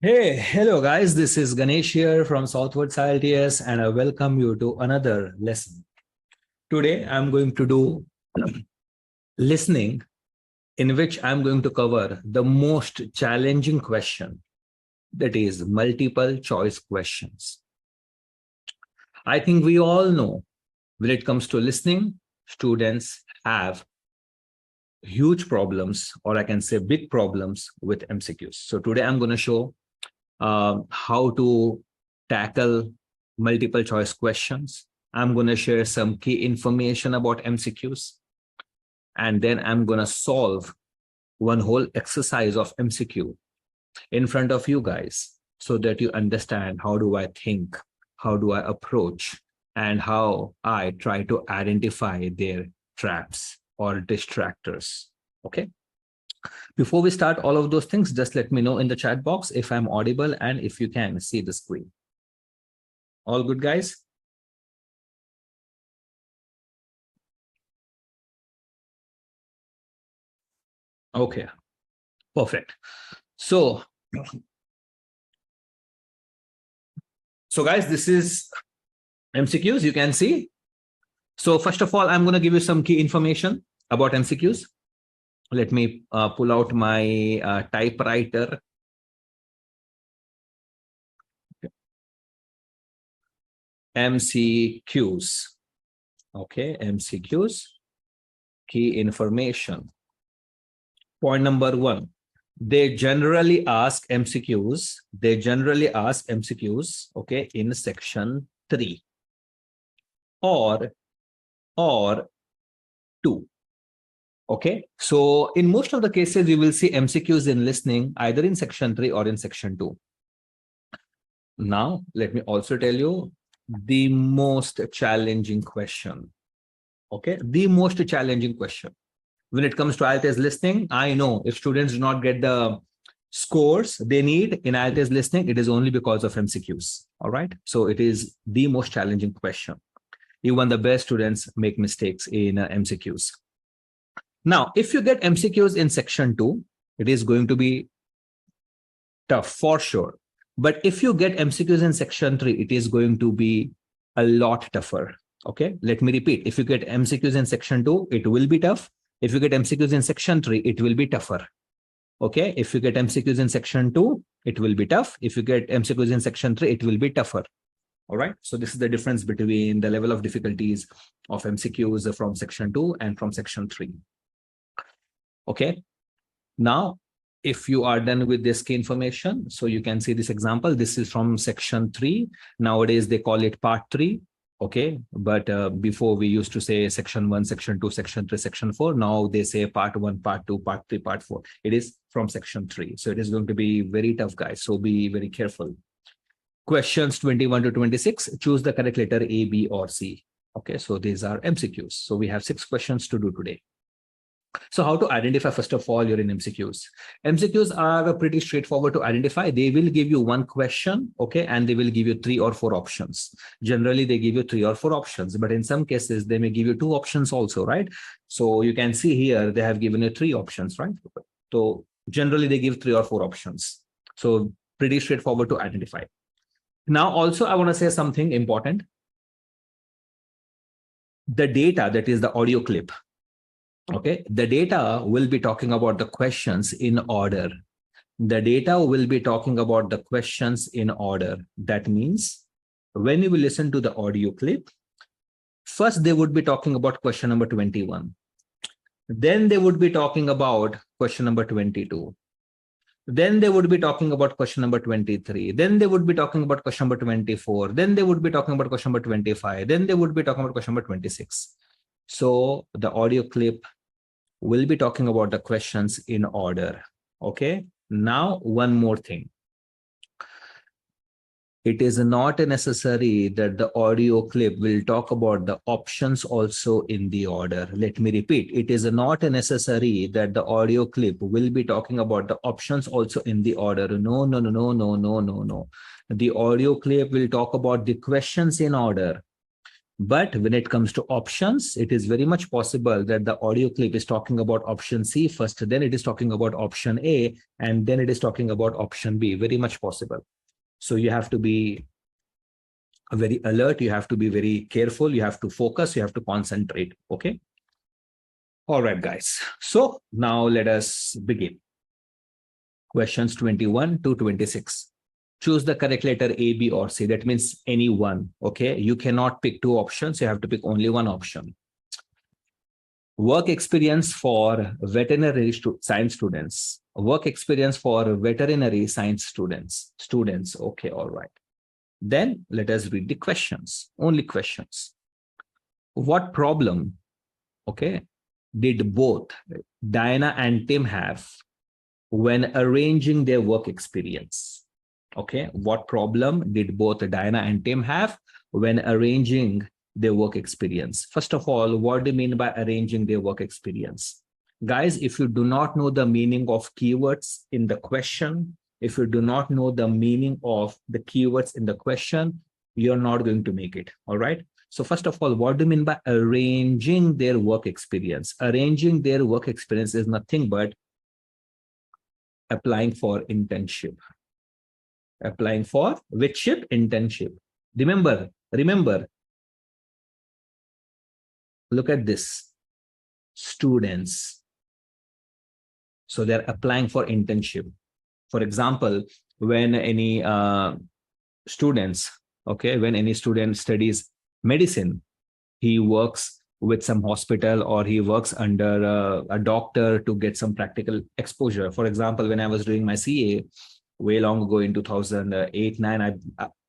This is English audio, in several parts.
Hey, hello guys. This is Ganesh here from Southwards IELTS and I welcome you to another lesson. Today I'm going to do listening, in which I'm going to cover the most challenging question, that is multiple choice questions. I think we all know when it comes to listening, students have huge problems, or I can say big problems with MCQs. So today I'm going to show how to tackle multiple choice questions. I'm going to share some key information about MCQs, and then I'm going to solve one whole exercise of MCQ in front of you guys so that you understand how do I think, how do I approach, and how I try to identify their traps or distractors. Okay. Before we start all of those things, just let me know in the chat box if I'm audible and if you can see the screen. All good, guys? Okay, perfect. So guys, this is MCQs, you can see. So first of all, I'm going to give you some key information about MCQs. Let me pull out my typewriter. MCQs. Okay, MCQs, key information. Point number one, they generally ask MCQs. Okay, in section 3 or 2. Okay, so in most of the cases, you will see MCQs in listening either in section 3 or in section 2. Now, let me also tell you the most challenging question. Okay, the most challenging question. When it comes to IELTS listening, I know if students do not get the scores they need in IELTS listening, it is only because of MCQs. All right, so it is the most challenging question. Even the best students make mistakes in MCQs. Now, if you get MCQs in section 2, it is going to be tough for sure. But if you get MCQs in section 3, it is going to be a lot tougher. Okay, let me repeat. If you get MCQs in section 2, it will be tough. If you get MCQs in section 3, it will be tougher. Okay, if you get MCQs in section 2, it will be tough. If you get MCQs in section 3, it will be tougher. All right, so this is the difference between the level of difficulties of MCQs from section 2 and from section 3. Okay, now if you are done with this key information, so you can see this example. This is from section 3. Nowadays they call it part 3. Okay, but before we used to say section 1, section 2, section 3, section 4. Now they say part 1, part 2, part 3, part 4. It is from section 3. So it is going to be very tough, guys. So be very careful. Questions 21 to 26, choose the correct letter A, B, or C. Okay, so these are MCQs. So we have 6 questions to do today. So how to identify, first of all, you're in MCQs. MCQs are pretty straightforward to identify. They will give you one question, okay, and they will give you 3 or 4 options. Generally, they give you 3 or 4 options, but in some cases, they may give you 2 options also, right? So you can see here, they have given you 3 options, right? So generally, they give 3 or 4 options. So pretty straightforward to identify. Now, also, I want to say something important. The data, that is the audio clip, okay, the data will be talking about the questions in order. The data will be talking about the questions in order. That means when you will listen to the audio clip, first they would be talking about question number 21. Then they would be talking about question number 22. Then they would be talking about question number 23. Then they would be talking about question number 24. Then they would be talking about question number 25. Then they would be talking about question number 26. So the audio clip will be talking about the questions in order. Okay. Now, one more thing. It is not necessary that the audio clip will talk about the options also in the order. Let me repeat. It is not necessary that the audio clip will be talking about the options also in the order. No. The audio clip will talk about the questions in order. But when it comes to options, it is very much possible that the audio clip is talking about option C first, then it is talking about option A, and then it is talking about option B. Very much possible. So you have to be very alert. You have to be very careful. You have to focus. You have to concentrate. Okay. All right, guys. So now let us begin. Questions 21 to 26. Choose the correct letter A, B, or C. That means any one. Okay. You cannot pick two options. You have to pick only one option. Work experience for veterinary science students. Work experience for veterinary science students. Okay. All right. Then let us read the questions. Only questions. What problem, okay, did both Diana and Tim have when arranging their work experience? Okay, what problem did both Diana and Tim have when arranging their work experience? First of all, what do you mean by arranging their work experience? Guys, if you do not know the meaning of keywords in the question, if you do not know the meaning of the keywords in the question, you're not going to make it. All right. So first of all, what do you mean by arranging their work experience? Arranging their work experience is nothing but applying for internship. Applying for which ship? Internship. Remember, look at this. Students. So they're applying for internship. For example, when any students, okay, when any student studies medicine, he works with some hospital or he works under a doctor to get some practical exposure. For example, when I was doing my CA way long ago in 2008-9,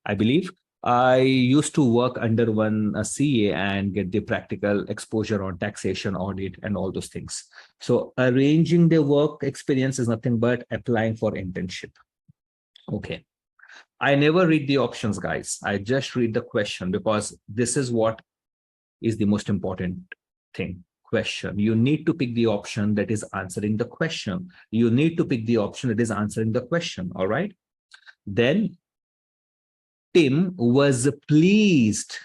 I believe, I used to work under one CA and get the practical exposure on taxation, audit, and all those things. So arranging the work experience is nothing but applying for internship. Okay. I never read the options, guys. I just read the question because this is what is the most important thing. Question. You need to pick the option that is answering the question. You need to pick the option that is answering the question. All right. Then Tim was pleased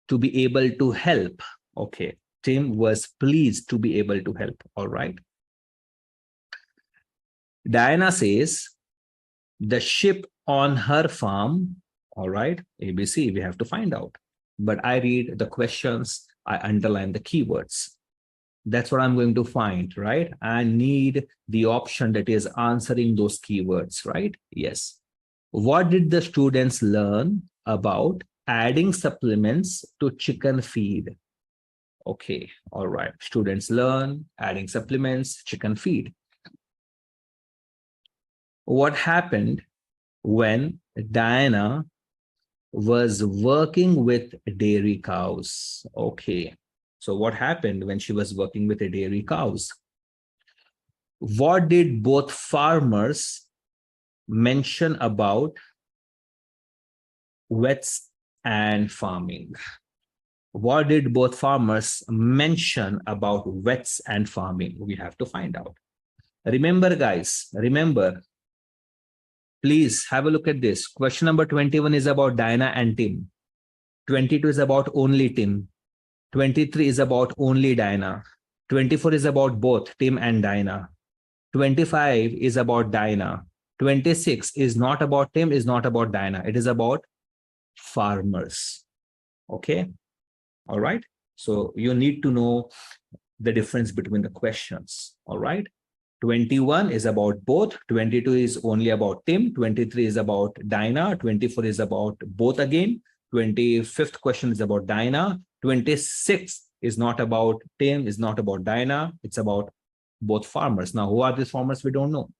to be able to help. Okay. Tim was pleased to be able to help. All right. Diana says the sheep on her farm. All right. ABC, we have to find out. But I read the questions. I underline the keywords. That's what I'm going to find, right? I need the option that is answering those keywords, right? Yes. What did the students learn about adding supplements to chicken feed? Okay, all right. Students learn adding supplements, chicken feed. What happened when Diana was working with dairy cows? Okay, so what happened when she was working with the dairy cows? What did both farmers mention about vets and farming? What did both farmers mention about vets and farming? We have to find out. Remember, guys, remember, please have a look at this. Question number 21 is about Diana and Tim. 22 is about only Tim. 23 is about only Diana. 24 is about both Tim and Diana. 25 is about Diana. 26 is not about Tim, is not about Diana. It is about farmers. Okay. All right. So you need to know the difference between the questions. All right. 21 is about both. 22 is only about Tim. 23 is about Diana. 24 is about both again. 25th question is about Diana. 26 is not about Tim, is not about Diana. It's about both farmers. Now, who are these farmers? We don't know.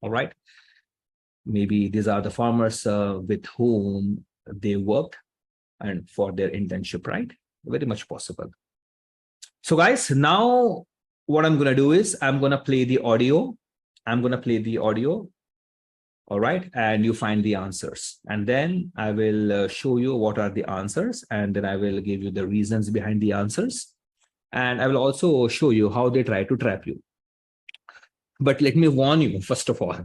All right. Maybe these are the farmers with whom they worked and for their internship, right? Very much possible. So guys, now what I'm going to do is I'm going to play the audio. All right. And you find the answers. And then I will show you what are the answers. And then I will give you the reasons behind the answers. And I will also show you how they try to trap you. But let me warn you, first of all,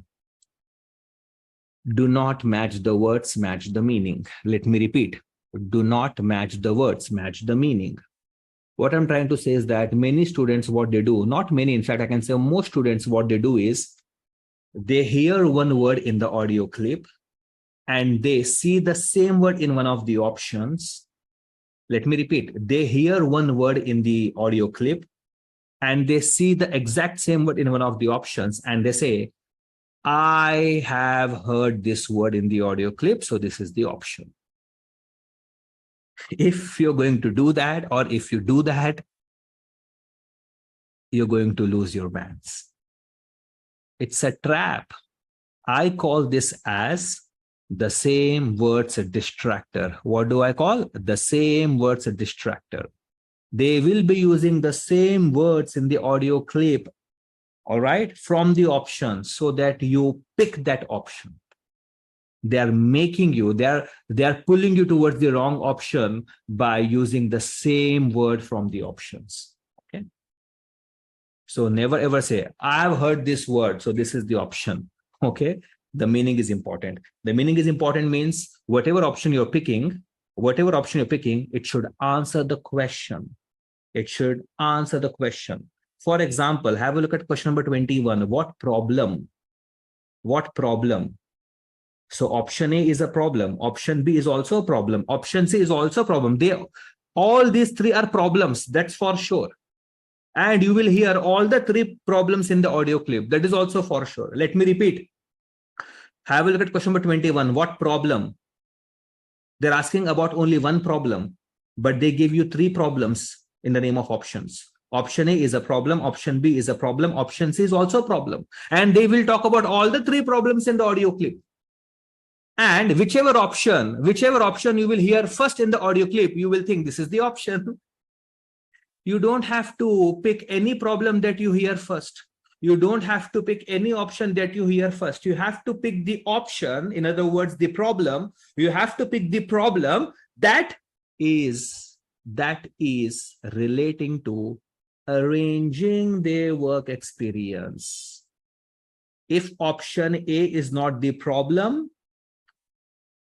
do not match the words, match the meaning. Let me repeat. Do not match the words, match the meaning. What I'm trying to say is that many students, what they do, not many, in fact, I can say most students, what they do is they hear one word in the audio clip and they see the same word in one of the options. Let me repeat. They hear one word in the audio clip and they see the exact same word in one of the options and they say, I have heard this word in the audio clip, so this is the option. If you're going to do that, or if you do that, you're going to lose your bands. It's a trap. I call this as the same words a distractor. What do I call? The same words a distractor. They will be using the same words in the audio clip, all right, from the option so that you pick that option. They are making you, they are pulling you towards the wrong option by using the same word from the options. Okay. So never ever say, I've heard this word, so this is the option. Okay. The meaning is important. The meaning is important means whatever option you're picking, it should answer the question. It should answer the question. For example, have a look at question number 21. What problem? What problem? So option A is a problem. Option B is also a problem. Option C is also a problem. All these three are problems. That's for sure. And you will hear all the three problems in the audio clip. That is also for sure. Let me repeat. Have a look at question number 21. What problem? They're asking about only one problem, but they give you three problems in the name of options. Option A is a problem. Option B is a problem. Option C is also a problem. And they will talk about all the three problems in the audio clip. And whichever option you will hear first in the audio clip, you will think this is the option. You don't have to pick any problem that you hear first. You don't have to pick any option that you hear first. You have to pick the option, in other words, the problem. You have to pick the problem that is relating to arranging their work experience. If option A is not the problem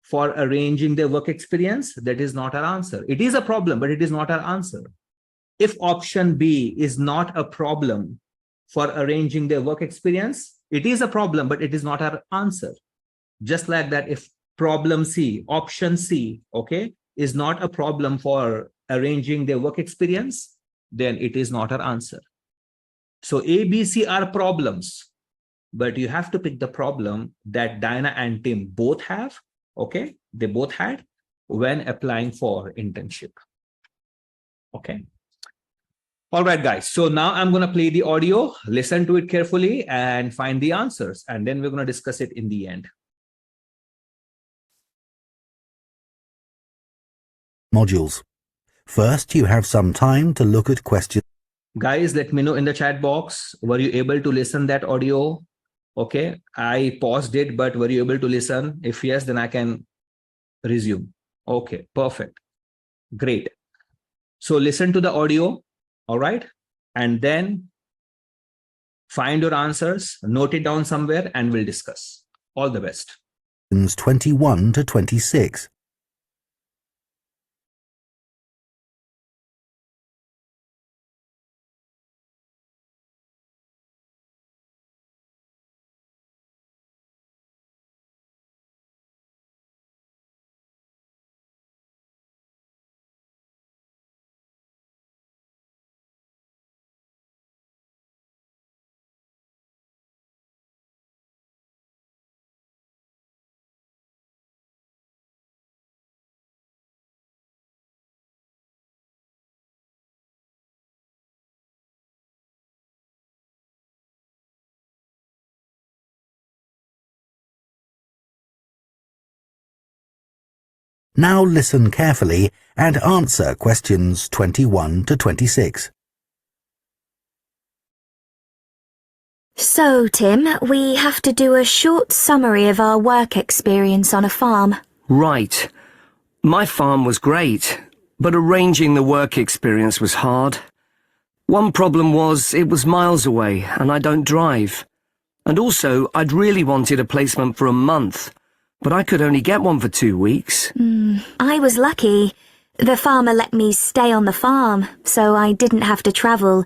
for arranging their work experience, that is not our answer. It is a problem, but it is not our answer. If option B is not a problem for arranging their work experience, it is a problem, but it is not our answer. Just like that, if problem C, option C, okay, is not a problem for arranging their work experience, then it is not our answer. So A, B, C are problems, but you have to pick the problem that Diana and Tim both have. Okay, they both had when applying for internship. Okay. All right, guys. So now I'm going to play the audio, listen to it carefully and find the answers. And then we're going to discuss it in the end. Modules. First, you have some time to look at questions. Guys, let me know in the chat box. Were you able to listen that audio? Okay, I paused it, but were you able to listen? If yes, then I can resume. Okay, perfect. Great. So listen to the audio, all right? And then find your answers, note it down somewhere, and we'll discuss. All the best. 21 to 26. Now listen carefully and answer questions 21 to 26. So, Tim, we have to do a short summary of our work experience on a farm. Right. My farm was great, but arranging the work experience was hard. One problem was it was miles away and I don't drive. And also, I'd really wanted a placement for a month, but I could only get one for 2 weeks. I was lucky. The farmer let me stay on the farm, so I didn't have to travel.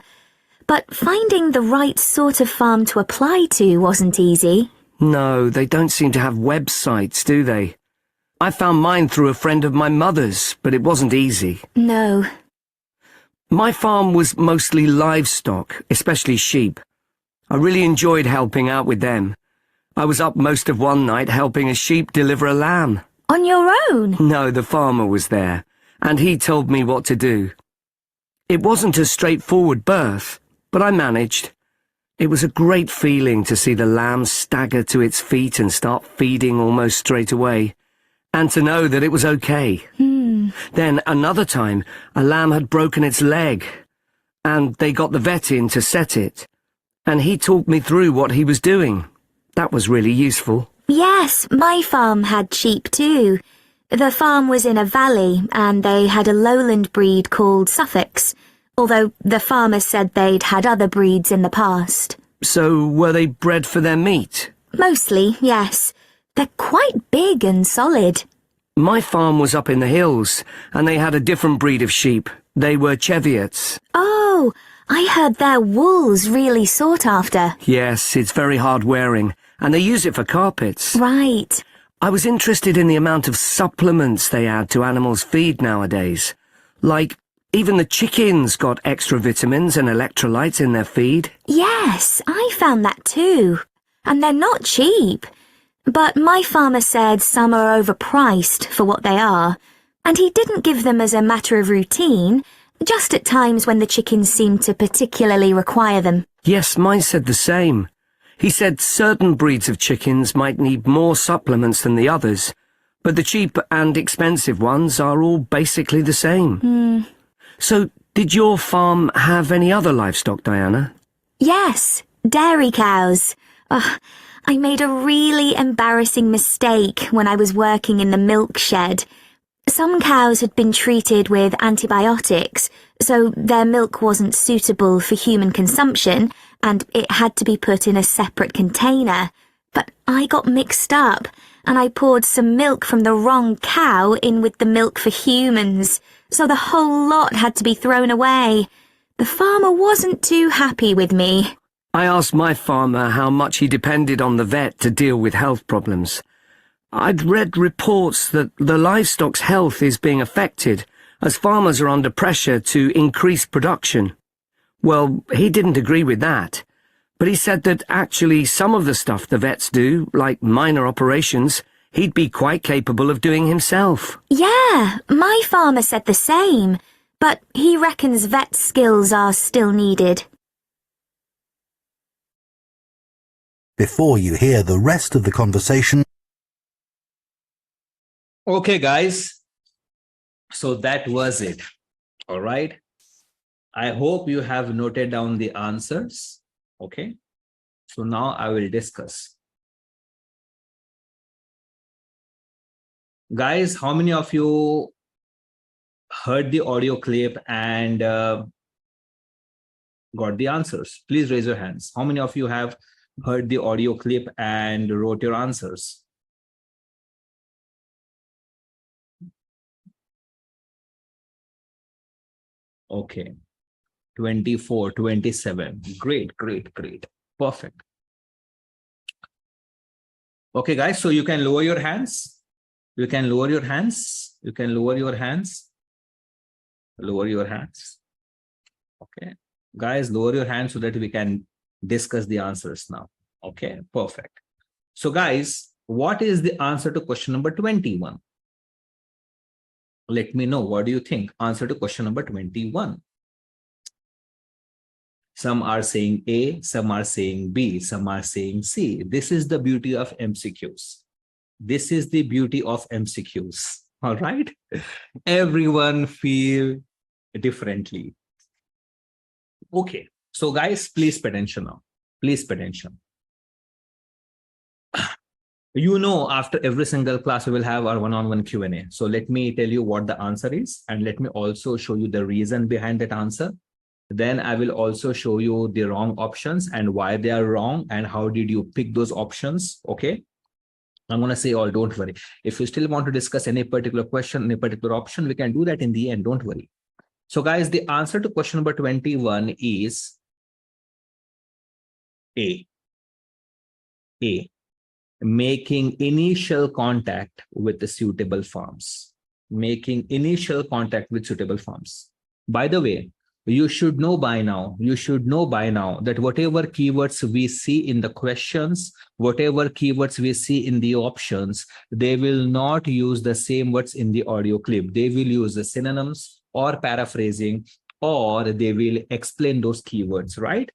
But finding the right sort of farm to apply to wasn't easy. No, they don't seem to have websites, do they? I found mine through a friend of my mother's, but it wasn't easy. No. My farm was mostly livestock, especially sheep. I really enjoyed helping out with them. I was up most of one night helping a sheep deliver a lamb. On your own? No, the farmer was there, and he told me what to do. It wasn't a straightforward birth, but I managed. It was a great feeling to see the lamb stagger to its feet and start feeding almost straight away, and to know that it was okay. Then another time, a lamb had broken its leg, and they got the vet in to set it, and he talked me through what he was doing. That was really useful. Yes, my farm had sheep too. The farm was in a valley, and they had a lowland breed called Southwards, although the farmer said they'd had other breeds in the past. So, were they bred for their meat? Mostly, yes. They're quite big and solid. My farm was up in the hills, and they had a different breed of sheep. They were Cheviots. Oh, I heard their wool's really sought after. Yes, it's very hard wearing, and they use it for carpets. Right. I was interested in the amount of supplements they add to animals' feed nowadays. Like, even the chickens got extra vitamins and electrolytes in their feed. Yes, I found that too. And they're not cheap. But my farmer said some are overpriced for what they are, and he didn't give them as a matter of routine, just at times when the chickens seemed to particularly require them. Yes, mine said the same. He said certain breeds of chickens might need more supplements than the others, but the cheap and expensive ones are all basically the same. So, did your farm have any other livestock, Diana? Yes, dairy cows. I made a really embarrassing mistake when I was working in the milk shed. Some cows had been treated with antibiotics, so their milk wasn't suitable for human consumption, and it had to be put in a separate container. But I got mixed up, and I poured some milk from the wrong cow in with the milk for humans, so the whole lot had to be thrown away. The farmer wasn't too happy with me. I asked my farmer how much he depended on the vet to deal with health problems. I'd read reports that the livestock's health is being affected as farmers are under pressure to increase production. Well, he didn't agree with that, but he said that actually some of the stuff the vets do, like minor operations, he'd be quite capable of doing himself. Yeah, my farmer said the same, but he reckons vet skills are still needed. Before you hear the rest of the conversation, Okay, guys. So that was it. All right. I hope you have noted down the answers. Okay. So now I will discuss. Guys, how many of you heard the audio clip and got the answers? Please raise your hands. How many of you have heard the audio clip and wrote your answers? Okay. 24, 27. Great, great, great. Perfect. Okay, guys, so you can lower your hands. You can lower your hands. You can lower your hands. Lower your hands. Okay. Guys, lower your hands so that we can discuss the answers now. Okay, perfect. So, guys, what is the answer to question number 21? Let me know. What do you think? Answer to question number 21. Some are saying A, some are saying B, some are saying C. This is the beauty of MCQs. This is the beauty of MCQs. All right. Everyone feel differently. Okay. So guys, please pay attention now. Please pay attention. You know, after every single class, we will have our one-on-one Q&A. So let me tell you what the answer is, and let me also show you the reason behind that answer. Then I will also show you the wrong options and why they are wrong and how did you pick those options. Okay. I'm going to say all, don't worry. If you still want to discuss any particular question, any particular option, we can do that in the end, don't worry. So guys, the answer to question number 21 is A. A. Making initial contact with the suitable firms. Making initial contact with suitable firms. By the way, you should know by now that whatever keywords we see in the questions, whatever keywords we see in the options, they will not use the same words in the audio clip. They will use the synonyms or paraphrasing, or they will explain those keywords, right?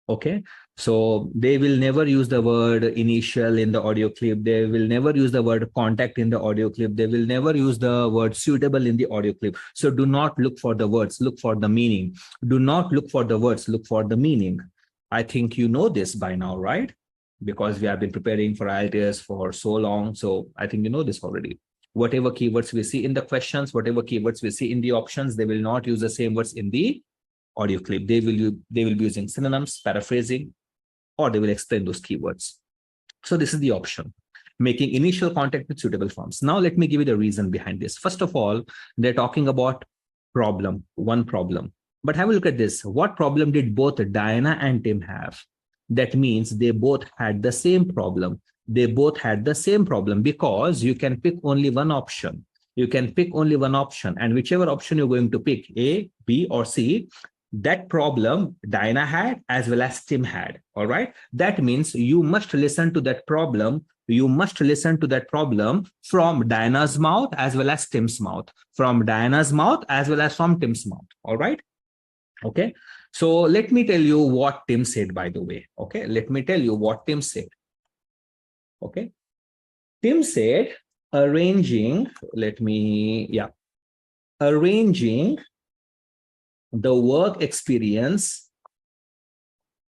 Okay, so they will never use the word initial in the audio clip. They will never use the word contact in the audio clip. They will never use the word suitable in the audio clip. So do not look for the words, look for the meaning. Do not look for the words, look for the meaning. I think you know this by now, right? Because we have been preparing for IELTS for so long. So I think you know this already. Whatever keywords we see in the questions, whatever keywords we see in the options, they will not use the same words in the audio clip. They will be using synonyms, paraphrasing, or they will explain those keywords. So this is the option, making initial contact with suitable firms. Now let me give you the reason behind this. First of all, they're talking about problem, one problem. But have a look at this. What problem did both Diana and Tim have? That means they both had the same problem. They both had the same problem, because you can pick only one option. You can pick only one option, and whichever option you're going to pick, A, B, or C, that problem Diana had as well as Tim had. All right. That means you must listen to that problem. You must listen to that problem from Diana's mouth as well as Tim's mouth. From Diana's mouth as well as from Tim's mouth. All right. Okay. So let me tell you what Tim said, by the way. Okay. Let me tell you what Tim said. Okay. Tim said arranging the work experience,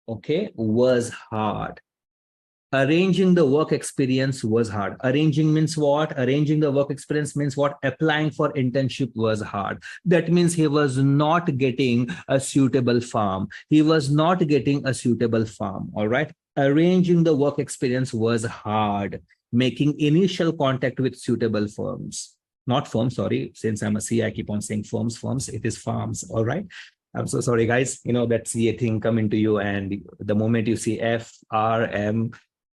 okay, was hard. Arranging the work experience was hard. Arranging means what? Arranging the work experience means what? Applying for internship was hard. That means he was not getting a suitable firm. He was not getting a suitable firm. All right. Arranging the work experience was hard. Making initial contact with suitable firms. Not firms, sorry. Since I'm a C, I keep on saying firms. It is farms. All right. I'm so sorry, guys. You know, that CA thing come into you, and the moment you see F, R, M,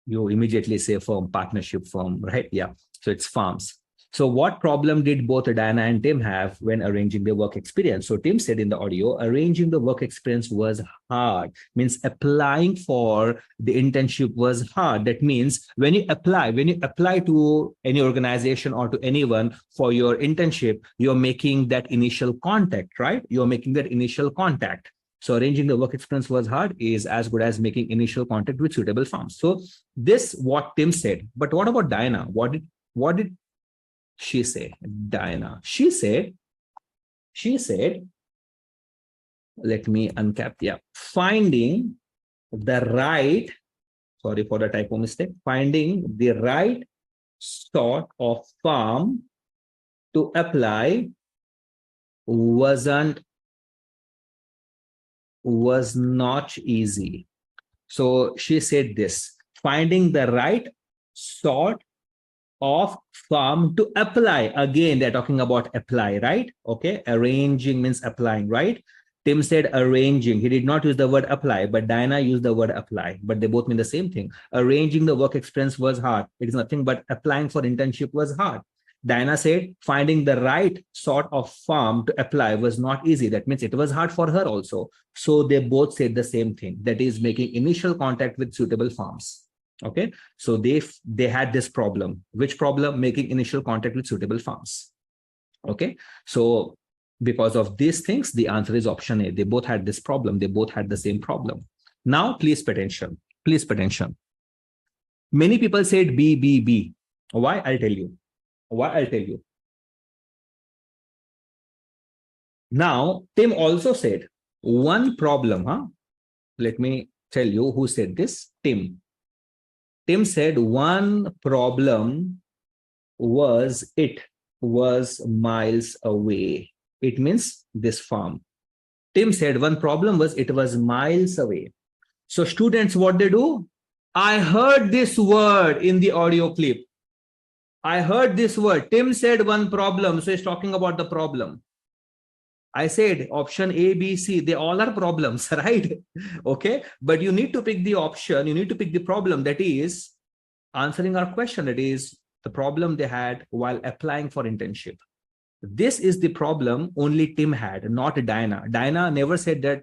you immediately say firm, partnership firm, right? Yeah. So it's farms. So what problem did both Diana and Tim have when arranging their work experience? So Tim said in the audio, arranging the work experience was hard. Means applying for the internship was hard. That means when you apply to any organization or to anyone for your internship, you're making that initial contact, right? You're making that initial contact. So arranging the work experience was hard is as good as making initial contact with suitable firms. So this what Tim said. But what about Diana? What did she say? Diana. She said, let me uncap. Yeah. Finding the right, sorry for the typo mistake, finding the right sort of firm to apply was not easy. So she said this, finding the right sort of firm to apply. Again, they're talking about apply, right? Okay. Arranging means applying, right? Tim said arranging. He did not use the word apply, but Diana used the word apply, but they both mean the same thing. Arranging the work experience was hard. It is nothing but applying for internship was hard. Diana said finding the right sort of firm to apply was not easy. That means it was hard for her also. So they both said the same thing, that is making initial contact with suitable firms. Okay, so they had this problem. Which problem? Making initial contact with suitable firms. Okay, so because of these things, the answer is option A. They both had this problem. They both had the same problem. Now, please pay attention. Please pay attention. Many people said B. Why? I'll tell you. Now, Tim also said one problem. Let me tell you who said this. Tim said one problem was it was miles away. It means this farm. Tim said one problem was it was miles away. So students, what they do? I heard this word in the audio clip. I heard this word. Tim said one problem. So he's talking about the problem. I said option A, B, C, they all are problems, right? Okay. But you need to pick the option. You need to pick the problem that is answering our question. That is the problem they had while applying for internship. This is the problem only Tim had, not Diana. Diana never said that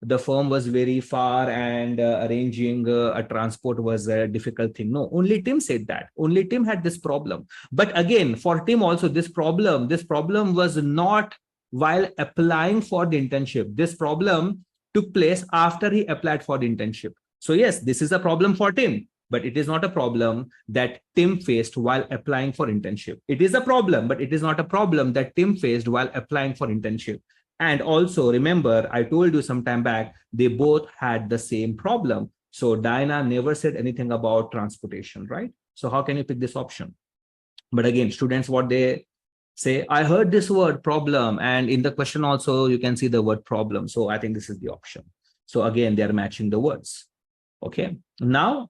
the firm was very far and arranging a transport was a difficult thing. No, only Tim said that. Only Tim had this problem. But again, for Tim also, this problem was not while applying for the internship. This problem took place after he applied for the internship. So yes, this is a problem for Tim, but it is not a problem that Tim faced while applying for internship. It is a problem, but it is not a problem that Tim faced while applying for internship. And also remember, I told you some time back, they both had the same problem. So Diana never said anything about transportation, right? So how can you pick this option? But again, students, what they say, I heard this word problem. And in the question also, you can see the word problem. So I think this is the option. So again, they're matching the words. Okay. Now,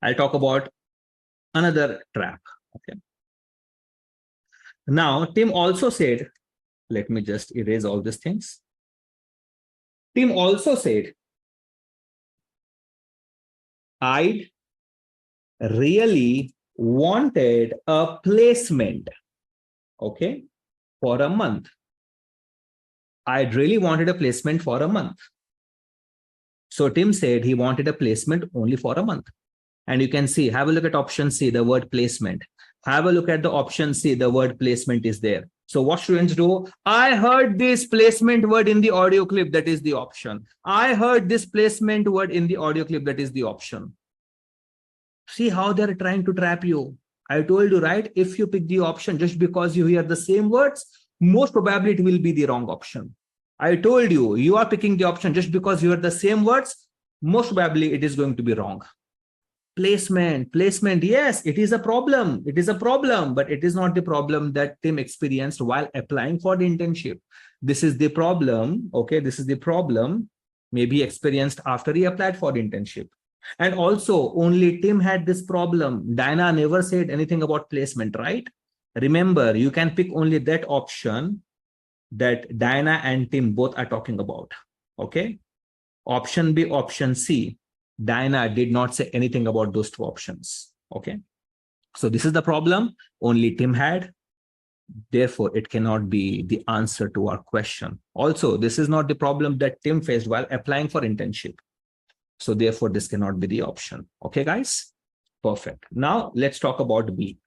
I'll talk about another trap. Okay. Now, Tim also said, let me just erase all these things. Tim also said, I really wanted a placement, okay, for a month. I really wanted a placement for a month. So Tim said he wanted a placement only for a month. And you can see, have a look at option C, the word placement. Have a look at the option C, the word placement is there. So what students do? I heard this placement word in the audio clip, that is the option. I heard this placement word in the audio clip, that is the option. See how they're trying to trap you. I told you, right? If you pick the option just because you hear the same words, most probably it will be the wrong option. I told you, you are picking the option just because you hear the same words, most probably it is going to be wrong. Placement, yes, it is a problem. It is a problem, but it is not the problem that Tim experienced while applying for the internship. This is the problem. Okay, this is the problem maybe experienced after he applied for the internship. And also, only Tim had this problem. Diana never said anything about placement, right? Remember, you can pick only that option that Diana and Tim both are talking about. Okay, option B, option C. Diana did not say anything about those two options. Okay. So this is the problem only Tim had. Therefore, it cannot be the answer to our question. Also, this is not the problem that Tim faced while applying for internship. So therefore, this cannot be the option. Okay, guys? Perfect. Now, let's talk about B.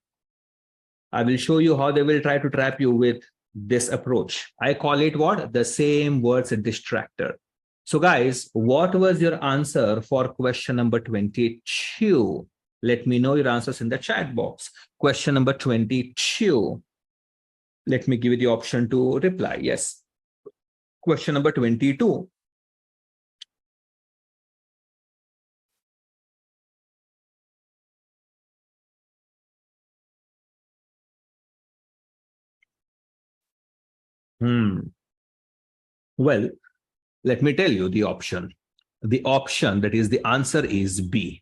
I will show you how they will try to trap you with this approach. I call it what? The same words distractor. So guys, what was your answer for question number 22? Let me know your answers in the chat box. Question number 22. Let me give you the option to reply. Yes. Question number 22. Well, let me tell you the option. The option, that is the answer, is B.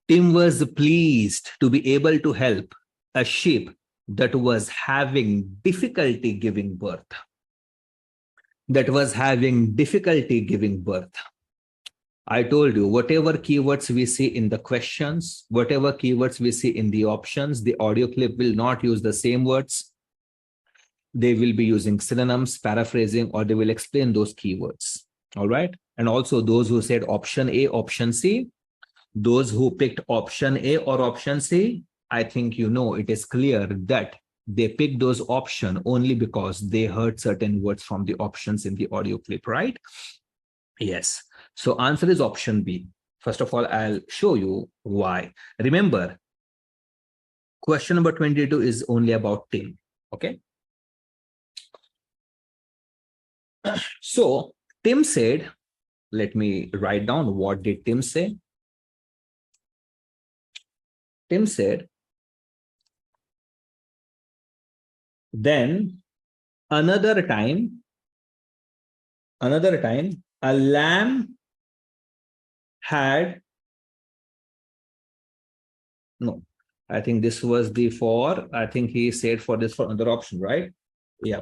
Tim was pleased to be able to help a sheep that was having difficulty giving birth. That was having difficulty giving birth. I told you, whatever keywords we see in the questions, whatever keywords we see in the options, the audio clip will not use the same words. They will be using synonyms, paraphrasing, or they will explain those keywords. All right. And also those who said option A, option C, those who picked option A or option C, I think you know it is clear that they picked those options only because they heard certain words from the options in the audio clip, right? Yes. So answer is option B. First of all, I'll show you why. Remember, question number 22 is only about Tim. Okay. So Tim said, let me write down what did Tim say. Tim said, then another time, a lamb had, no, I think this was the for, I think he said for this for another option, right? Yeah.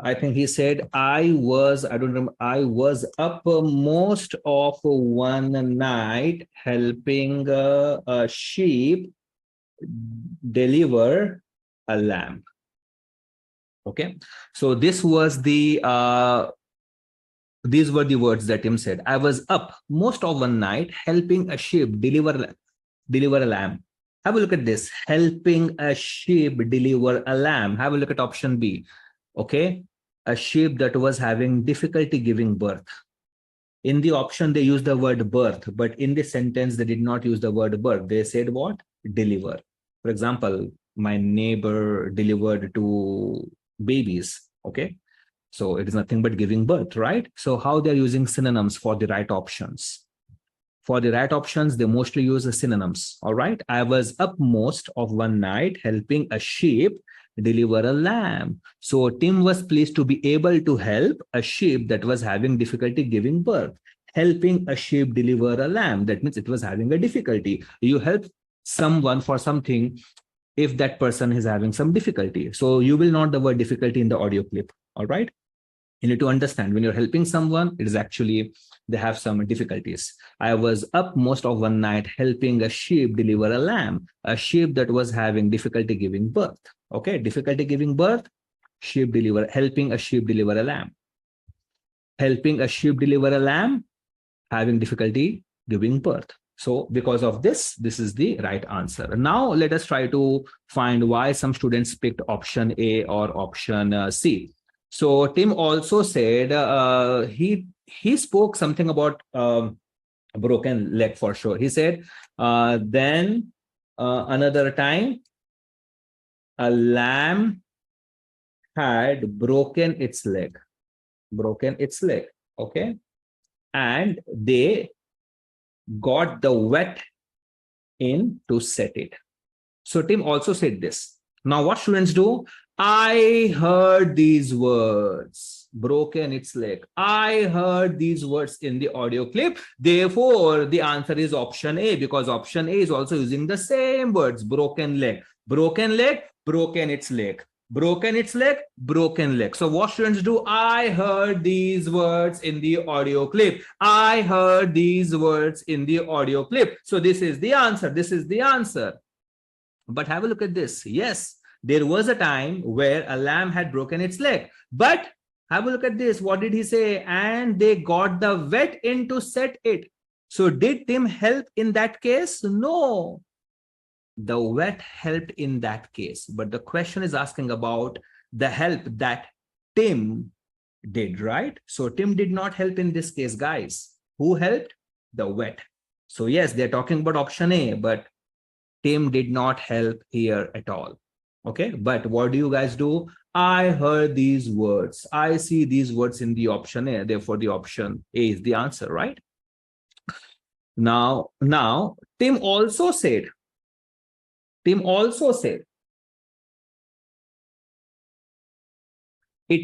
I think he said, I don't remember, I was up most of one night helping a sheep deliver a lamb. Okay. So this was the, these were the words that Tim said. I was up most of one night helping a sheep deliver a lamb. Have a look at this. Helping a sheep deliver a lamb. Have a look at option B. Okay. A sheep that was having difficulty giving birth. In the option, they used the word birth, but in the sentence, they did not use the word birth. They said what? Deliver. For example, my neighbor delivered 2 babies. Okay. So it is nothing but giving birth, right? So how they're using synonyms for the right options. For the right options, they mostly use the synonyms. All right. I was up most of one night helping a sheep deliver a lamb. So Tim was pleased to be able to help a sheep that was having difficulty giving birth. Helping a sheep deliver a lamb. That means it was having a difficulty. You help someone for something if that person is having some difficulty. So you will not the word difficulty in the audio clip. All right. You need to understand when you're helping someone, it is actually they have some difficulties. I was up most of one night helping a sheep deliver a lamb, a sheep that was having difficulty giving birth. Okay, difficulty giving birth, helping a sheep deliver a lamb. Helping a sheep deliver a lamb, having difficulty giving birth. So because of this is the right answer. Now let us try to find why some students picked option A or option C. So Tim also said he spoke something about a broken leg for sure. He said, then another time, a lamb had broken its leg. Okay. And they got the wet in to set it. So Tim also said this. Now what students do? I heard these words, broken its leg. I heard these words in the audio clip. Therefore, the answer is option A, because option A is also using the same words, broken leg, broken its leg, broken its leg, broken leg. So what students do? I heard these words in the audio clip. I heard these words in the audio clip. So this is the answer. This is the answer. But have a look at this. Yes. There was a time where a lamb had broken its leg. But have a look at this. What did he say? And they got the wet in to set it. So did Tim help in that case? No. The wet helped in that case. But the question is asking about the help that Tim did, right? So Tim did not help in this case, guys. Who helped? The wet. So yes, they're talking about option A, but Tim did not help here at all. Okay, but what do you guys do? I heard these words. I see these words in the option A. Therefore, the option A is the answer, right? Now, Tim also said, it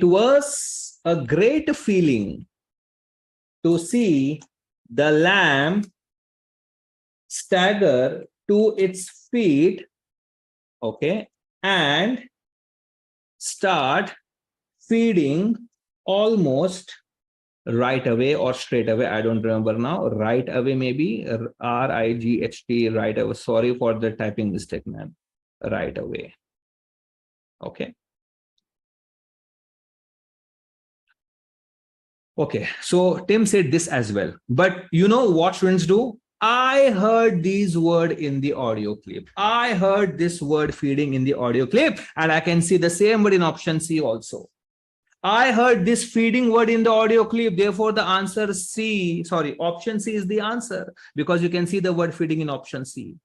was a great feeling to see the lamb stagger to its feet, okay, and start feeding almost right away or straight away. I don't remember now. Right away, maybe R-I-G-H-T, right away. Sorry for the typing mistake, man. Right away. Okay. Okay. So Tim said this as well. But you know what students do? I heard these words in the audio clip. I heard this word feeding in the audio clip, and I can see the same word in option C also. I heard this feeding word in the audio clip. Therefore, the answer C, sorry, option C is the answer, because you can see the word feeding in option C.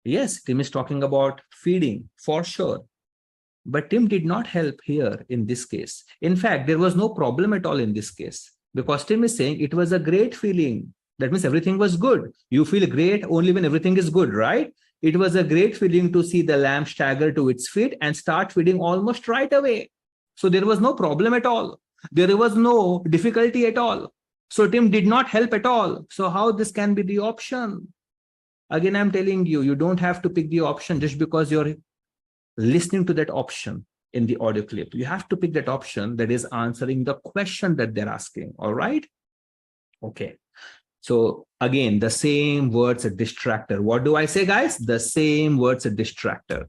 Yes, Tim is talking about feeding for sure. But Tim did not help here in this case. In fact, there was no problem at all in this case, because Tim is saying it was a great feeling. That means everything was good. You feel great only when everything is good, right? It was a great feeling to see the lamb stagger to its feet and start feeding almost right away. So there was no problem at all. There was no difficulty at all. So Tim did not help at all. So how this can be the option? Again, I'm telling you, you don't have to pick the option just because you're listening to that option in the audio clip. You have to pick that option that is answering the question that they're asking. All right. Okay. So again, the same words, a distractor. What do I say, guys? The same words, a distractor.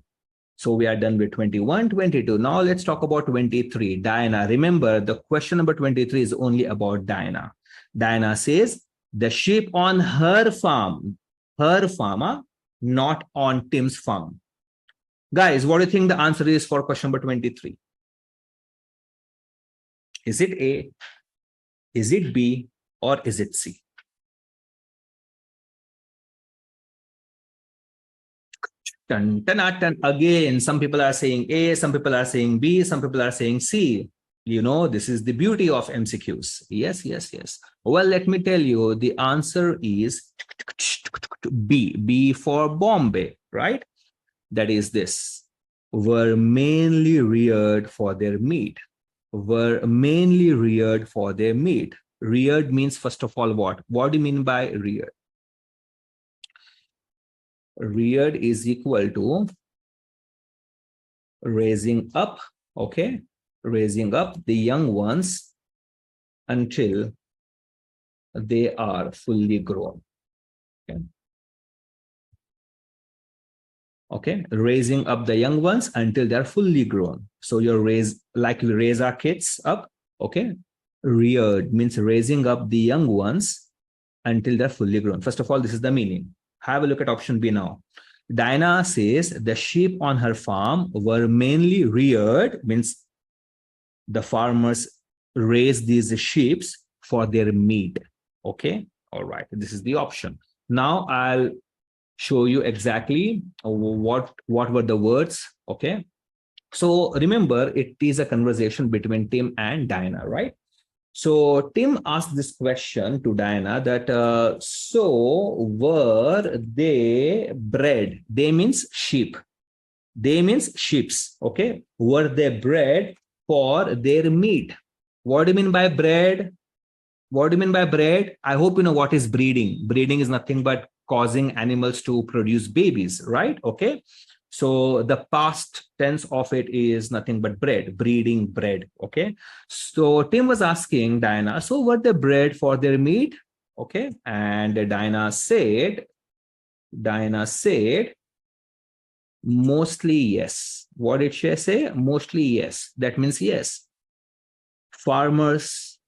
So we are done with 21, 22. Now let's talk about 23. Diana. Remember, the question number 23 is only about Diana. Diana says, the sheep on her farm, not on Tim's farm. Guys, what do you think the answer is for question number 23? Is it A, is it B, or is it C? Dun, dun, dun, dun. Again, some people are saying A, some people are saying B, some people are saying C. You know, this is the beauty of MCQs. Yes, yes, yes. Well, let me tell you, the answer is B. B for Bombay, right? That is this. Were mainly reared for their meat. Were mainly reared for their meat. Reared means, first of all, what? What do you mean by reared? Reared is equal to raising up, okay? Raising up the young ones until they are fully grown. Okay. Okay, raising up the young ones until they're fully grown. So you're raised like we raise our kids up. Okay, reared means raising up the young ones until they're fully grown. First of all, this is the meaning. Have a look at option B now. Diana says the sheep on her farm were mainly reared, means the farmers raise these sheep for their meat. Okay, all right, this is the option. Now I'll show you exactly what were the words. Okay, so remember, it is a conversation between Tim and Diana, right? So Tim asked this question to Diana that, so were they bred? They means sheep. They means sheeps. Okay, were they bred for their meat? What do you mean by bred? What do you mean by bred? I hope you know what is breeding. Breeding is nothing but causing animals to produce babies, right? Okay. So the past tense of it is nothing but bred, breeding, bred. Okay. So Tim was asking Diana, so were they bred for their meat? Okay. And Diana said, mostly yes. What did she say? Mostly yes. That means yes. Farmers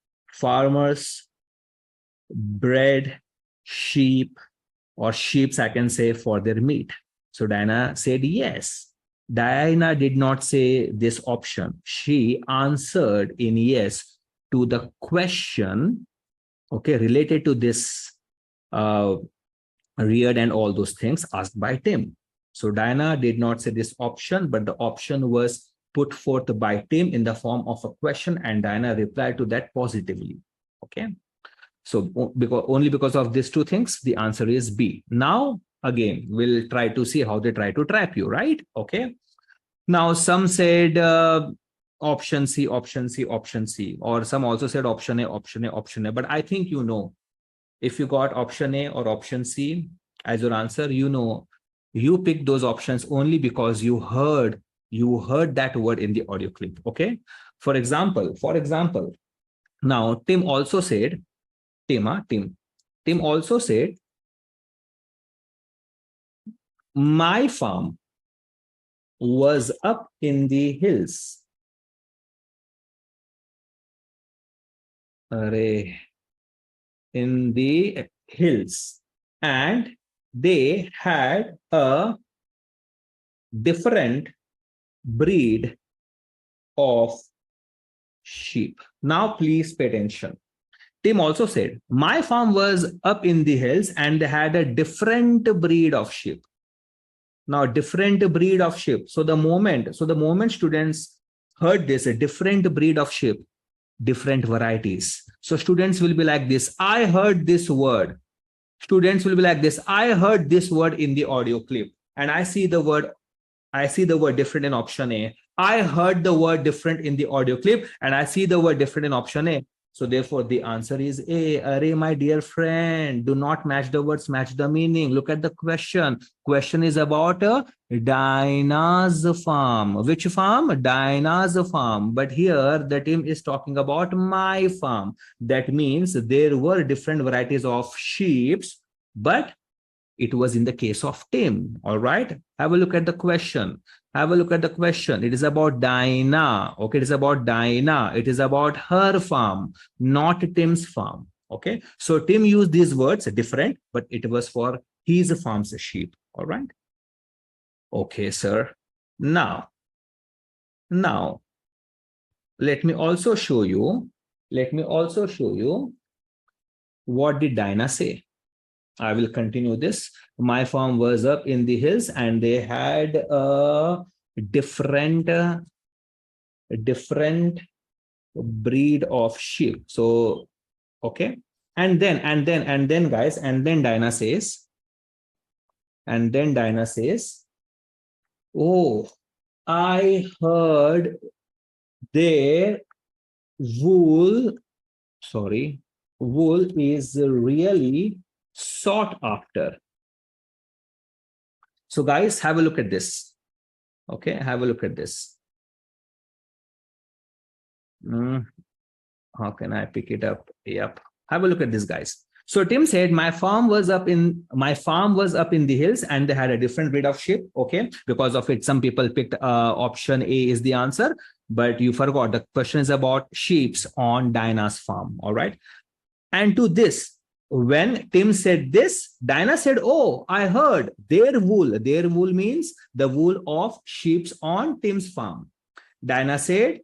bred sheep or sheeps, I can say, for their meat. So Diana said yes. Diana did not say this option. She answered in yes to the question, okay, related to this reared and all those things asked by Tim. So Diana did not say this option, but the option was put forth by Tim in the form of a question, and Diana replied to that positively. Okay. So only because of these two things, the answer is B. Now, again, we'll try to see how they try to trap you, right? Okay. Now, some said option C, option C, option C, or some also said option A, option A, option A. But I think you know, if you got option A or option C as your answer, you know, you picked those options only because you heard that word in the audio clip. Okay. For example, now Tim also said, Tim also said, my farm was up in the hills. In the hills, and they had a different breed of sheep. Now, please pay attention. Tim also said, my farm was up in the hills and they had a different breed of sheep. Now, different breed of sheep. So the moment students heard this, a different breed of sheep, different varieties. So students will be like this, I heard this word. Students will be like this, I heard this word in the audio clip, and I see the word different in option A. I heard the word different in the audio clip, and I see the word different in option A. So therefore, the answer is A. Array, my dear friend, do not match the words, match the meaning. Look at the question. Question is about Dinah's farm. Which farm? Dinah's farm. But here the team is talking about my farm. That means there were different varieties of sheep, but it was in the case of Tim. All right. Have a look at the question. Have a look at the question. It is about Dinah. Okay. It is about Dinah. It is about her farm, not Tim's farm. Okay. So Tim used these words different, but it was for his farm's sheep. All right. Okay, sir. Now, let me also show you. What did Dinah say? I will continue this. My farm was up in the hills and they had a different breed of sheep. So, okay. And then guys, and then Dinah says, oh, I heard their wool is really sought after. So guys, have a look at this. Okay, have a look at this. How can I pick it up? Yep. Have a look at this, guys. So Tim said, my farm was up in the hills and they had a different breed of sheep. Okay, because of it, some people picked option A is the answer, but you forgot the question is about sheep on Dinah's farm. All right. And to this, when Tim said this, Dinah said, oh, I heard their wool. Their wool means the wool of sheep on Tim's farm. Dinah said,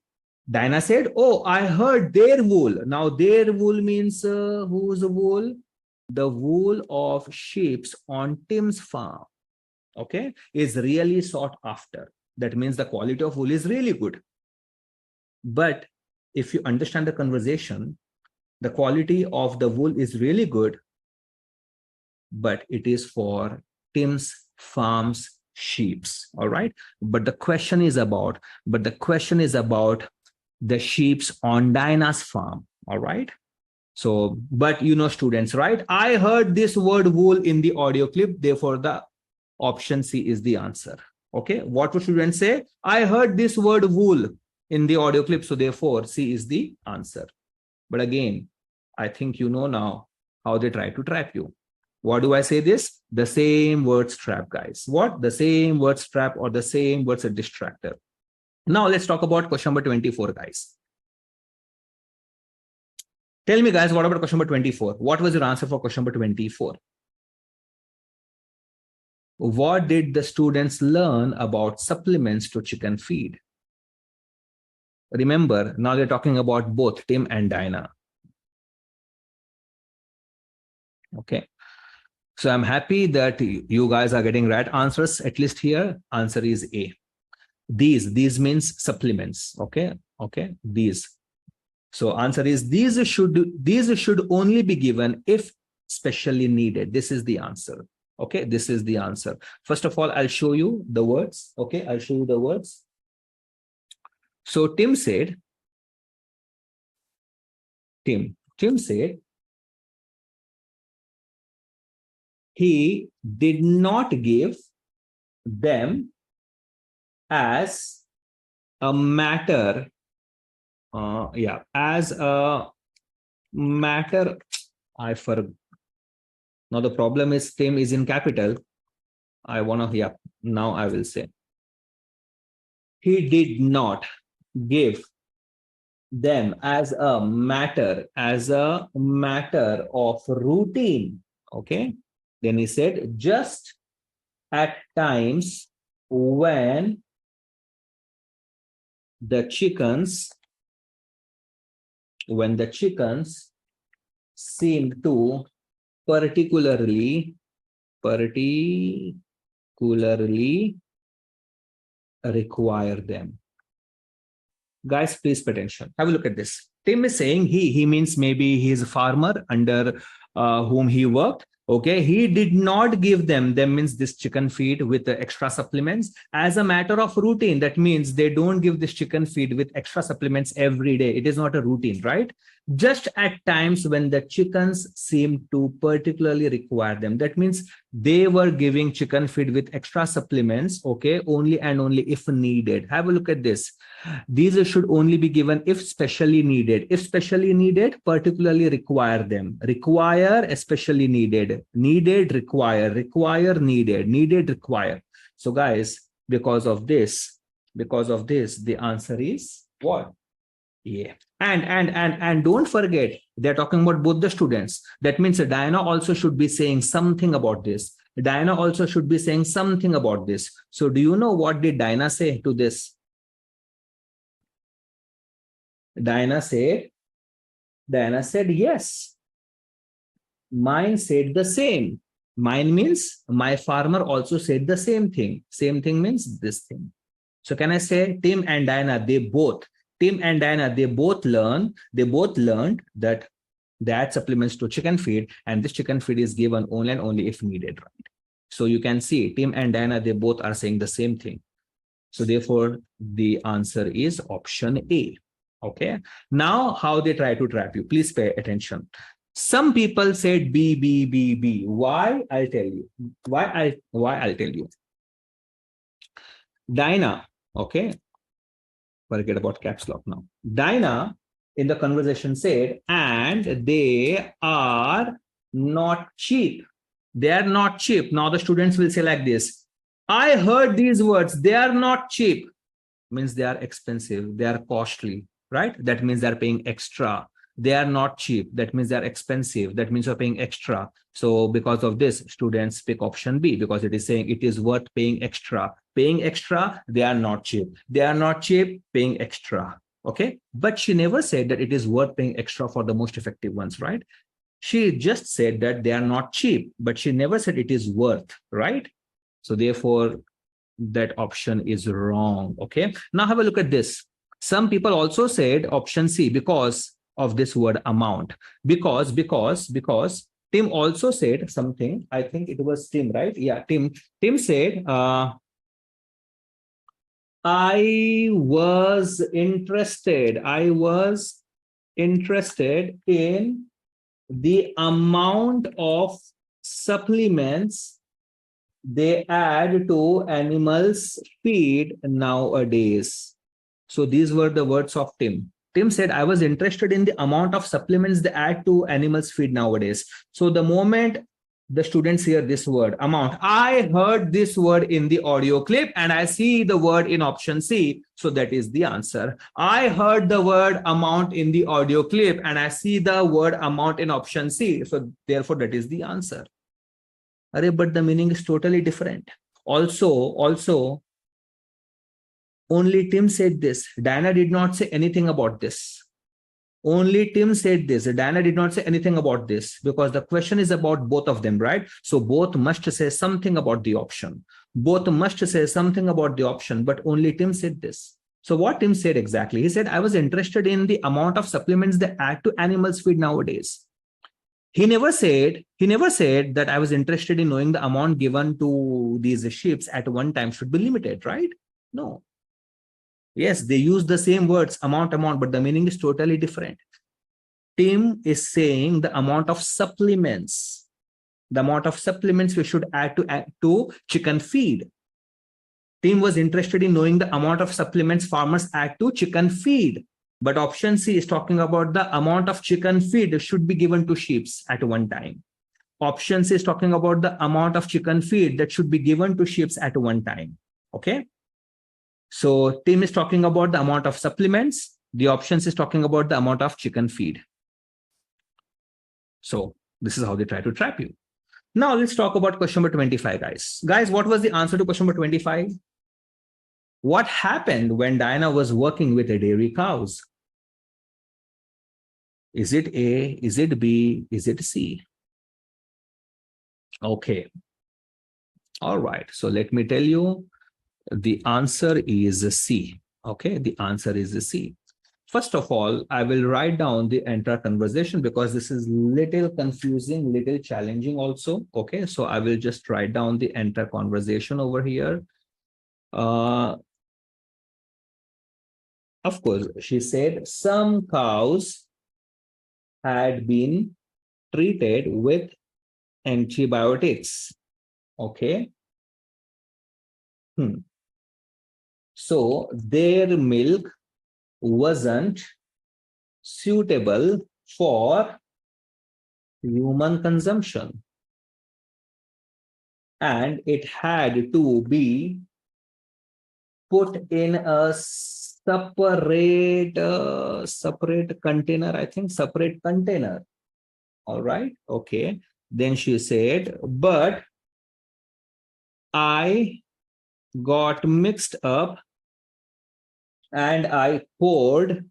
oh, I heard their wool. Now, their wool means whose wool? The wool of sheep on Tim's farm, okay, is really sought after. That means the quality of wool is really good. But if you understand the conversation, the quality of the wool is really good, but it is for Tim's farm's sheep. All right. But the question is about the sheep on Dinah's farm. All right. So, but you know, students, right? I heard this word wool in the audio clip. Therefore, the option C is the answer. Okay. What would students say? I heard this word wool in the audio clip. So therefore, C is the answer. But again, I think you know now how they try to trap you. What do I say this? The same words trap, guys. What? The same words trap or the same words a distractor. Now let's talk about question number 24, guys. Tell me, guys, what about question number 24? What was your answer for question number 24? What did the students learn about supplements to chicken feed? Remember, now they're talking about both Tim and Dinah. Okay. So I'm happy that you guys are getting right answers. At least here, answer is A. These means supplements. Okay. Okay. These. So answer is these should only be given if specially needed. This is the answer. Okay. This is the answer. First of all, I'll show you the words. Okay. I'll show you the words. So Tim said, he did not give them as a matter. As a matter. I forgot. Now the problem is Tim is in capital. Now I will say. He did not give them as a matter of routine. Okay. Then he said, just at times when the chickens seemed to particularly require them. Guys, please pay attention. Have a look at this. Tim is saying he means maybe he is a farmer under whom he worked. Okay, he did not give them means this chicken feed with the extra supplements as a matter of routine. That means they don't give this chicken feed with extra supplements every day. It is not a routine, right? Just at times when the chickens seem to particularly require them. That means they were giving chicken feed with extra supplements, okay, only and only if needed. Have a look at this. These should only be given if specially needed. If specially needed, particularly require them. Require, especially needed. Needed, require. Require, needed. Needed, require. So guys, because of this, the answer is what? Yeah. And don't forget, they're talking about both the students. That means Diana also should be saying something about this. Diana also should be saying something about this. So do you know what did Diana say to this? Diana said, yes. Mine said the same. Mine means my farmer also said the same thing. Same thing means this thing. So can I say Tim and Diana, they both learned that they add supplements to chicken feed, and this chicken feed is given only and only if needed, right? So you can see Tim and Diana, they both are saying the same thing. So therefore, the answer is option A. Okay. Now, how they try to trap you. Please pay attention. Some people said B, B, B, B. Why? I'll tell you. Why I'll tell you. Dinah, okay. Forget about caps lock now. Dinah in the conversation said, and they are not cheap. They are not cheap. Now the students will say like this. I heard these words. They are not cheap. Means they are expensive. They are costly, right? That means they're paying extra. They are not cheap. That means they're expensive. That means you're paying extra. So because of this, students pick option B because it is saying it is worth paying extra. Paying extra, they are not cheap. They are not cheap, paying extra. Okay. But she never said that it is worth paying extra for the most effective ones, right? She just said that they are not cheap, but she never said it is worth, right? So therefore, that option is wrong. Okay. Now have a look at this. Some people also said option C because of this word amount. Because Tim also said something. I think it was Tim, right? Yeah, Tim said, I was interested in the amount of supplements they add to animals' feed nowadays. So these were the words of Tim. Tim said, I was interested in the amount of supplements they add to animals' feed nowadays. So the moment the students hear this word, amount, I heard this word in the audio clip and I see the word in option C. So that is the answer. I heard the word amount in the audio clip and I see the word amount in option C. So therefore, that is the answer. But the meaning is totally different. Also, only Tim said this. Diana did not say anything about this. Only Tim said this. Diana did not say anything about this because the question is about both of them, right? So both must say something about the option. Both must say something about the option, but only Tim said this. So what Tim said exactly? He said, I was interested in the amount of supplements they add to animals' feed nowadays. He never said that I was interested in knowing the amount given to these sheep at one time should be limited, right? No. Yes, they use the same words, amount, but the meaning is totally different. Tim is saying the amount of supplements. The amount of supplements we should add to chicken feed. Tim was interested in knowing the amount of supplements farmers add to chicken feed. But option C is talking about the amount of chicken feed should be given to sheep at one time. Option C is talking about the amount of chicken feed that should be given to sheep at one time. Okay. So Tim is talking about the amount of supplements. The options is talking about the amount of chicken feed. So this is how they try to trap you. Now let's talk about question number 25, guys. Guys, what was the answer to question number 25? What happened when Diana was working with the dairy cows? Is it A? Is it B? Is it C? Okay. All right. So let me tell you, the answer is C. Okay. The answer is C. First of all, I will write down the entire conversation because this is little confusing, little challenging also. Okay, so I will just write down the entire conversation over here. Of course, she said some cows had been treated with antibiotics. Okay. So their milk wasn't suitable for human consumption, and it had to be put in a separate container. I think separate container. All right. Okay. Then she said, but I got mixed up and I poured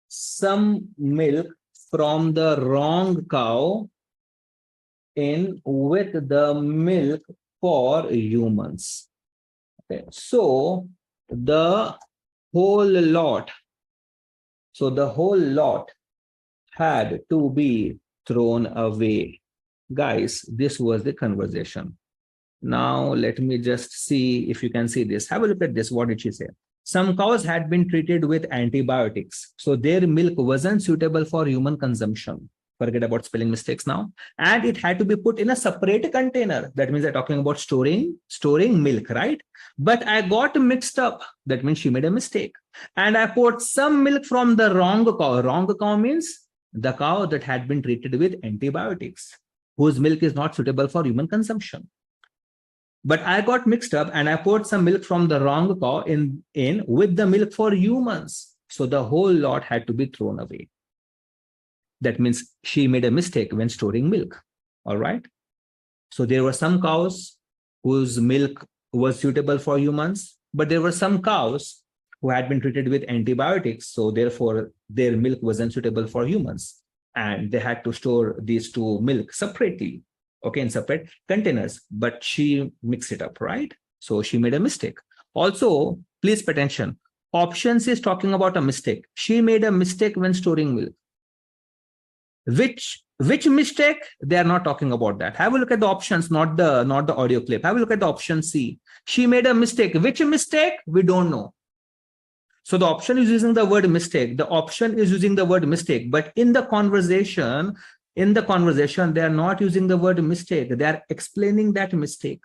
some milk from the wrong cow in with the milk for humans. Okay. So the whole lot had to be thrown away. Guys, this was the conversation. Now let me just see if you can see this. Have a look at this. What did she say? Some cows had been treated with antibiotics, so their milk wasn't suitable for human consumption. Forget about spelling mistakes now. And it had to be put in a separate container. That means they're talking about storing milk, right? But I got mixed up. That means she made a mistake. And I poured some milk from the wrong cow. Wrong cow means the cow that had been treated with antibiotics, whose milk is not suitable for human consumption. But I got mixed up and I poured some milk from the wrong cow in with the milk for humans. So the whole lot had to be thrown away. That means she made a mistake when storing milk. All right. So there were some cows whose milk was suitable for humans, but there were some cows who had been treated with antibiotics. So therefore, their milk wasn't suitable for humans. And they had to store these two milk separately, okay, in separate containers. But she mixed it up, right? So she made a mistake. Also, please pay attention. Options is talking about a mistake. She made a mistake when storing milk. Which mistake? They are not talking about that. Have a look at the options, not the audio clip. Have a look at the option C. She made a mistake. Which mistake? We don't know. So the option is using the word mistake. The option is using the word mistake. But in the conversation, they are not using the word mistake. They are explaining that mistake.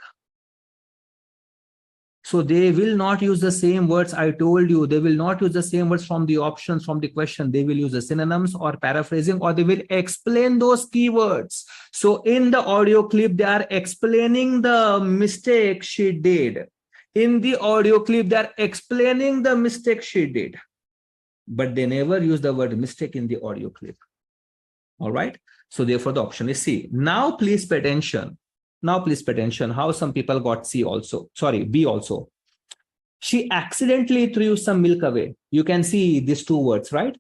So they will not use the same words I told you. They will not use the same words from the options, from the question. They will use the synonyms or paraphrasing, or they will explain those keywords. So in the audio clip, they are explaining the mistake she did. In the audio clip, they are explaining the mistake she did. But they never use the word mistake in the audio clip. All right. So therefore, the option is C. Now, please pay attention. How some people got B also. She accidentally threw some milk away. You can see these two words, right?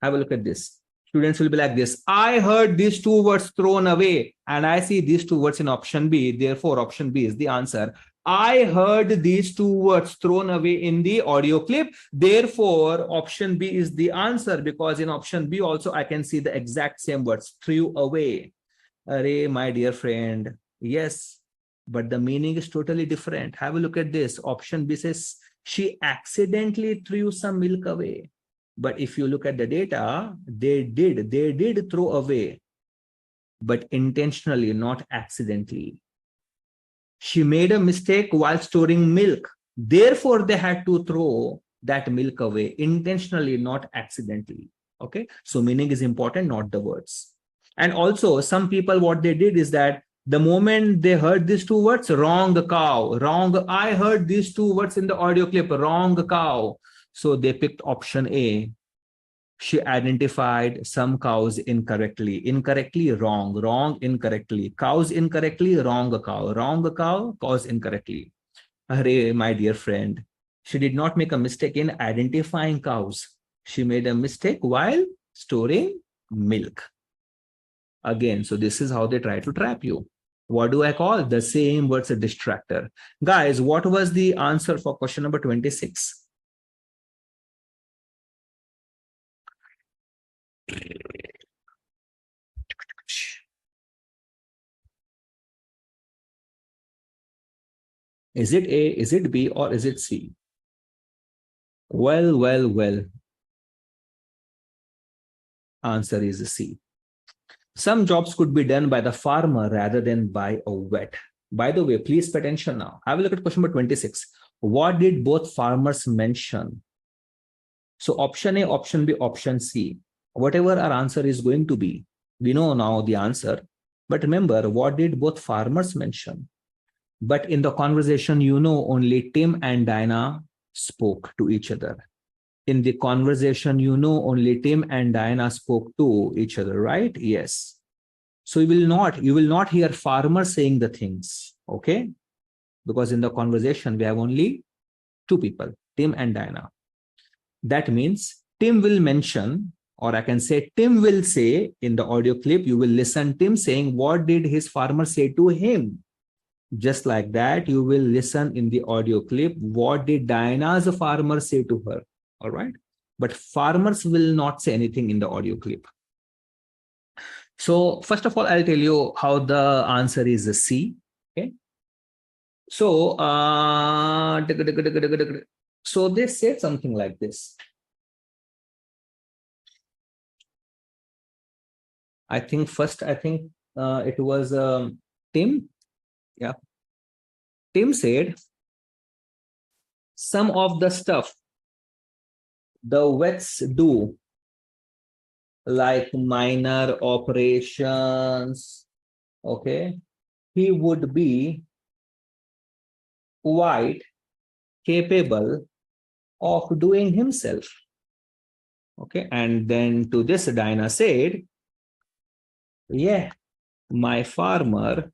Have a look at this. Students will be like this. I heard these two words thrown away, and I see these two words in option B. Therefore, option B is the answer. I heard these two words thrown away in the audio clip. Therefore, option B is the answer, because in option B also I can see the exact same words, threw away. Array, my dear friend. Yes, but the meaning is totally different. Have a look at this. Option B says she accidentally threw some milk away. But if you look at the data, they did throw away, but intentionally, not accidentally. She made a mistake while storing milk. Therefore, they had to throw that milk away intentionally, not accidentally. Okay, so meaning is important, not the words. And also, some people, what they did is that the moment they heard these two words, wrong cow, wrong. I heard these two words in the audio clip, wrong cow. So they picked option A. She identified some cows incorrectly. Incorrectly, wrong. Wrong, incorrectly. Cows incorrectly, wrong cow. Wrong cow, cows incorrectly. Array, my dear friend. She did not make a mistake in identifying cows. She made a mistake while storing milk. Again, so this is how they try to trap you. What do I call? The same words, a distractor. Guys, what was the answer for question number 26? Is it A, is it B, or is it C? Well. Answer is C. Some jobs could be done by the farmer rather than by a vet. By the way, please pay attention now. Have a look at question number 26. What did both farmers mention? So option A, option B, option C. Whatever our answer is going to be, we know now the answer. But remember, what did both farmers mention? But in the conversation, you know, only Tim and Diana spoke to each other. In the conversation, you know, only Tim and Diana spoke to each other, right? Yes. So you will not hear farmer saying the things, okay? Because in the conversation, we have only two people, Tim and Diana. That means Tim will mention, or I can say Tim will say in the audio clip, you will listen Tim saying, what did his farmer say to him? Just like that, you will listen in the audio clip, what did Diana's farmer say to her? All right. But farmers will not say anything in the audio clip. So first of all, I'll tell you how the answer is C. Okay. So, so they said something like this. I think it was Tim. Yeah. Tim said, some of the stuff the vets do, like minor operations, okay, he would be quite capable of doing himself. Okay, and then to this, Diana said, yeah, my farmer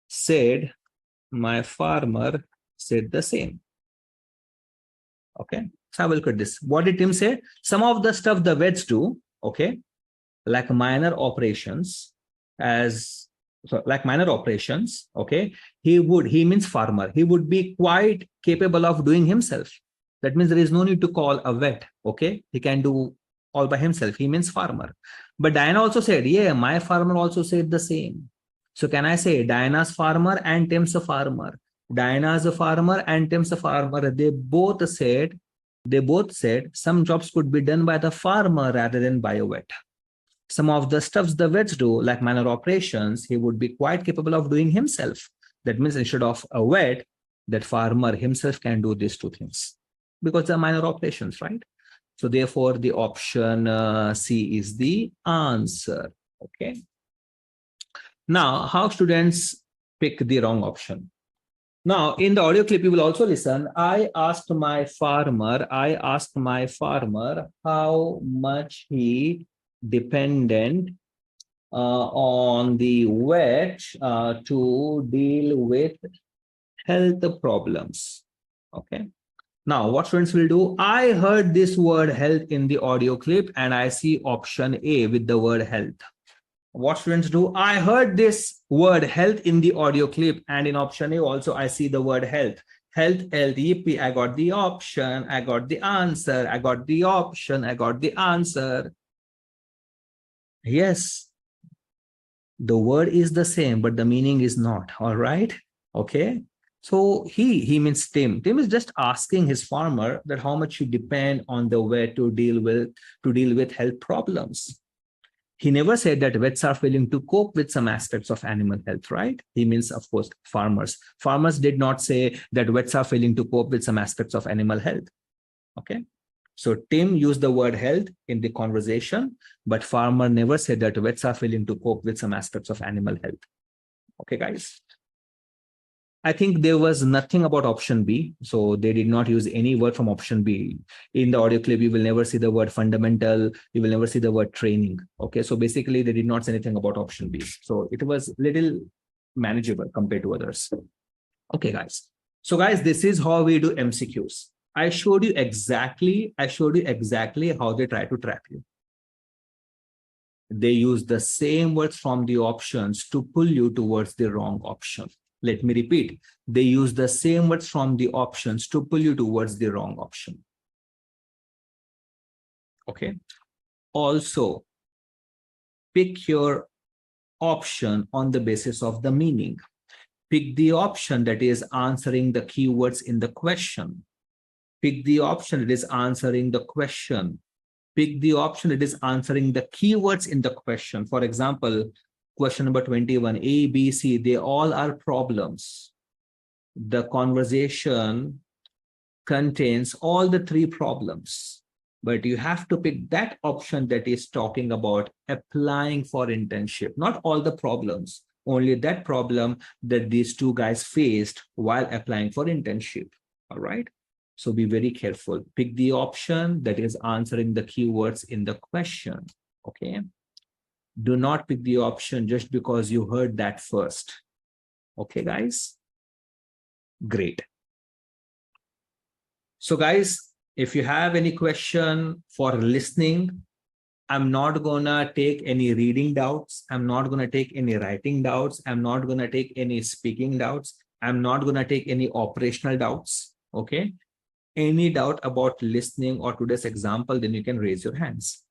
said the same. Okay, so have a look at this. What did Tim say? Some of the stuff the vets do, okay, like minor operations, okay, he means farmer. He would be quite capable of doing himself. That means there is no need to call a vet, okay? He can do all by himself. He means farmer. But Diana also said, yeah, my farmer also said the same. So can I say Diana's farmer and Tim's a farmer? Diana's a farmer and Tim's a farmer. They both said some jobs could be done by the farmer rather than by a vet. Some of the stuffs the vets do, like minor operations, he would be quite capable of doing himself. That means instead of a vet, that farmer himself can do these two things because they're minor operations, right? So therefore, the option C is the answer. Okay. Now, how students pick the wrong option? Now, in the audio clip, you will also listen. I asked my farmer how much he dependent on the vet to deal with health problems. Okay. Now, what students will do? I heard this word health in the audio clip and I see option A with the word health. What students do? I heard this word health in the audio clip and in option A also I see the word health. Health, yippee, I got the option, I got the answer, I got the option, I got the answer. Yes, the word is the same, but the meaning is not, all right? Okay, so he means Tim. Tim is just asking his farmer that how much you depend on the vet to deal with health problems. He never said that vets are failing to cope with some aspects of animal health, right? He means, of course, farmers. Farmers did not say that vets are failing to cope with some aspects of animal health. Okay. So Tim used the word health in the conversation, but farmer never said that vets are failing to cope with some aspects of animal health. Okay, guys. I think there was nothing about option B. So they did not use any word from option B. In the audio clip, you will never see the word fundamental. You will never see the word training. Okay, so basically they did not say anything about option B. So it was little manageable compared to others. Okay, guys. So guys, this is how we do MCQs. I showed you exactly how they try to trap you. They use the same words from the options to pull you towards the wrong option. Let me repeat. They use the same words from the options to pull you towards the wrong option. Okay. also pick your option on the basis of the meaning. Pick the option that is answering the keywords in the question. Pick the option that is answering the question. Pick the option that is answering the keywords in the question. For example, question number 21, A, B, C, they all are problems. The conversation contains all the three problems, but you have to pick that option that is talking about applying for internship, not all the problems, only that problem that these two guys faced while applying for internship. All right. So be very careful. Pick the option that is answering the keywords in the question. Okay. Do not pick the option just because you heard that first. Okay, guys. Great. So guys, if you have any question for listening, I'm not gonna take any reading doubts. I'm not gonna take any writing doubts. I'm not gonna take any speaking doubts. I'm not gonna take any operational doubts. Okay. Any doubt about listening or today's example, then you can raise your hands.